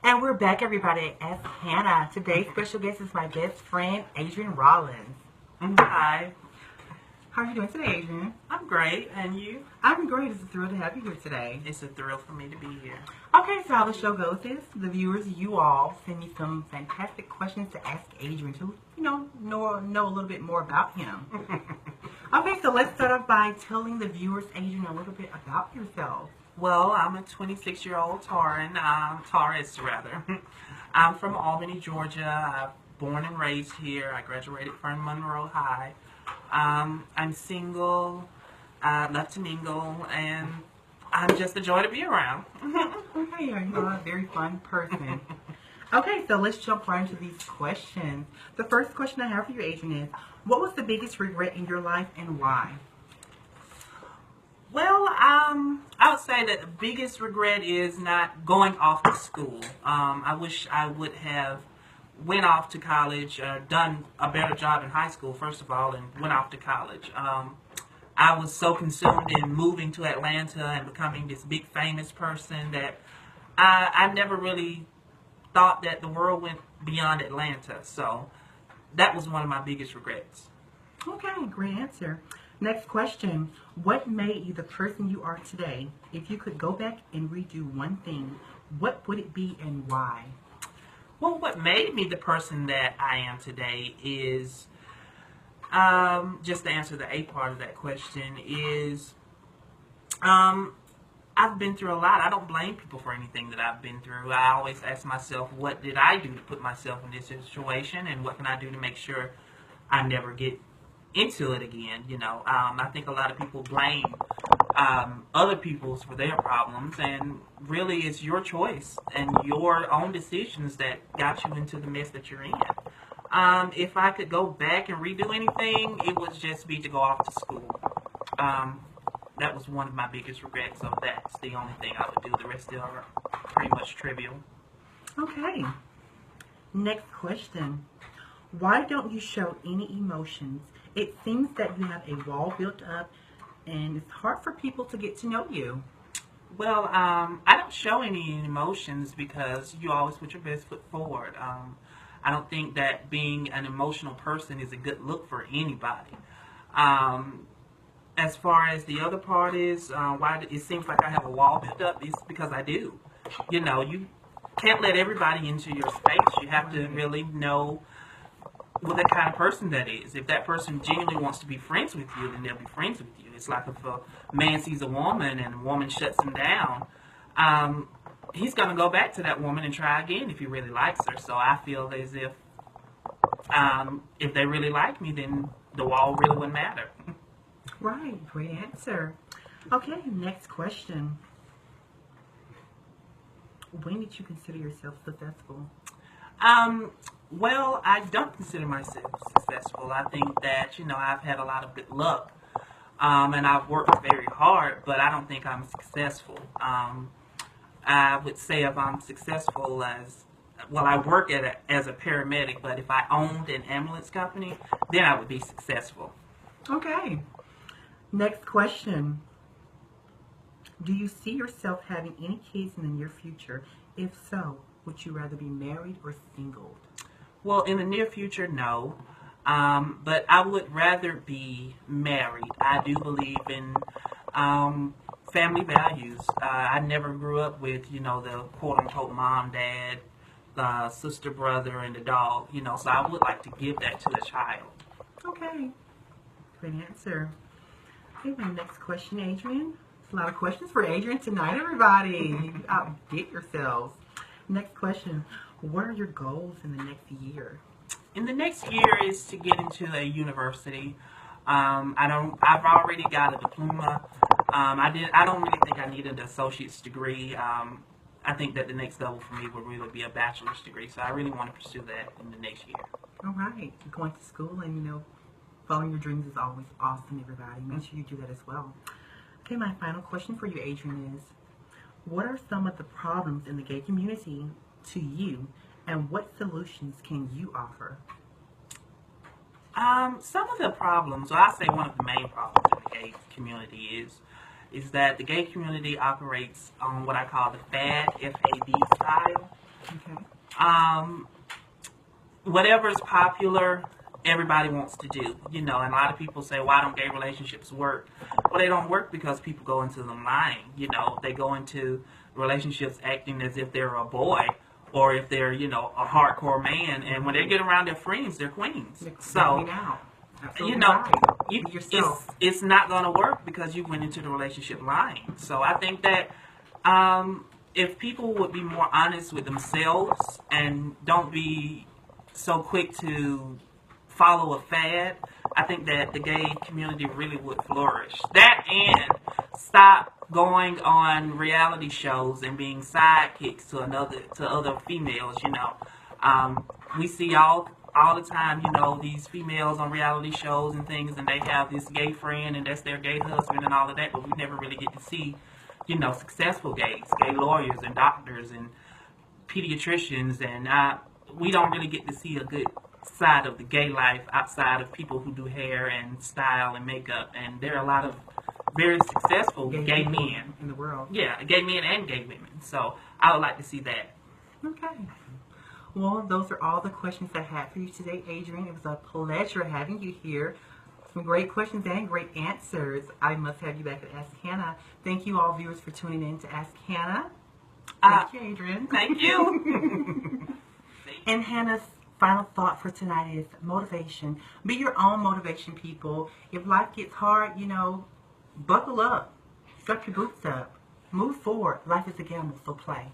And we're back, everybody, as Hannah. Today's special guest is my best friend, Adrian Rollins. Hi, How are you doing today, Adrian? I'm great, and you? I'm great. It's a thrill to have you here today. It's a thrill for me to be here. Okay, so how the show goes is the viewers, you all, send me some fantastic questions to ask Adrian to, know a little bit more about him. Okay, so let's start off by telling the viewers, Adrian, a little bit about yourself. Well, I'm a 26-year-old Taurus rather. I'm from Albany, Georgia. I'm born and raised here. I graduated from Monroe High. I'm single. I love to mingle, and I'm just a joy to be around. Okay, you're a very fun person. Okay, so let's jump right into these questions. The first question I have for you, Adrian, is what was the biggest regret in your life and why? Well, I would say that the biggest regret is not going off to school. I wish I would have went off to college, done a better job in high school, first of all, and went off to college. I was so consumed in moving to Atlanta and becoming this big famous person that I never really thought that the world went beyond Atlanta. So that was one of my biggest regrets. Okay, great answer. Next question. What made you the person you are today? If you could go back and redo one thing, what would it be and why? Well, what made me the person that I am today is, just to answer the A part of that question, is I've been through a lot. I don't blame people for anything that I've been through. I always ask myself, what did I do to put myself in this situation, and what can I do to make sure I never get into it again? I think a lot of people blame other people's for their problems, and really it's your choice and your own decisions that got you into the mess that you're in. If I could go back and redo anything, it would just be to go off to school. That was one of my biggest regrets, so that's the only thing I would do. The rest are pretty much trivial. Okay. Next question. Why don't you show any emotions? It seems that you have a wall built up and it's hard for people to get to know you. Well, I don't show any emotions because you always put your best foot forward. I don't think that being an emotional person is a good look for anybody. As far as the other part is, why it seems like I have a wall built up, is because I do. You can't let everybody into your space. You have to really know what that kind of person that is. If that person genuinely wants to be friends with you, then they'll be friends with you. It's like if a man sees a woman and a woman shuts him down, he's going to go back to that woman and try again if he really likes her. So I feel as if they really like me, then the wall really wouldn't matter. Right, great answer. Okay, next question. When did you consider yourself successful? Well, I don't consider myself successful. I think that, I've had a lot of good luck. And I've worked very hard, but I don't think I'm successful. I would say if I'm successful I work as a paramedic, but if I owned an ambulance company, then I would be successful. Okay. Next question. Do you see yourself having any kids in the near future? If so, would you rather be married or single? Well, in the near future, no. But I would rather be married. I do believe in family values. I never grew up with, the quote-unquote mom, dad, sister, brother, and the dog, so I would like to give that to a child. Okay. Great answer. Okay, my next question, Adrian. It's a lot of questions for Adrian tonight, everybody. Outdid yourselves. Next question. What are your goals in the next year? In the next year is to get into a university. I've already got a diploma. I don't really think I need an associate's degree. I think that the next level for me would really be a bachelor's degree. So I really want to pursue that in the next year. All right. Going to school and, following your dreams is always awesome, everybody. Make sure you do that as well. Okay, my final question for you, Adrian, is what are some of the problems in the gay community to you, and what solutions can you offer? Some of the problems, or I say one of the main problems in the gay community is that the gay community operates on what I call the FAD, F-A-D style. whatever is popular, everybody wants to do, and a lot of people say, why don't gay relationships work? Well, they don't work because people go into them lying. They go into relationships acting as if they're a boy or if they're, a hardcore man, and when they get around their friends, they're queens. So, it's not going to work because you went into the relationship lying. So I think that if people would be more honest with themselves and don't be so quick to follow a fad, I think that the gay community really would flourish. That and stop going on reality shows and being sidekicks to other females. We see all the time, these females on reality shows and things, and they have this gay friend and that's their gay husband and all of that, but we never really get to see, successful gays, gay lawyers and doctors and pediatricians, and we don't really get to see a good side of the gay life outside of people who do hair and style and makeup, and there are a lot of very successful gay men in the world. Yeah, gay men and gay women. So I would like to see that. Okay. Well, those are all the questions I had for you today, Adrienne. It was a pleasure having you here. Some great questions and great answers. I must have you back at Ask Hannah. Thank you, all viewers, for tuning in to Ask Hannah. Thank you, Adrienne. Thank you. And Hannah's final thought for tonight is motivation. Be your own motivation, people. If life gets hard, buckle up. Strap your boots up. Move forward. Life is a gamble, so play.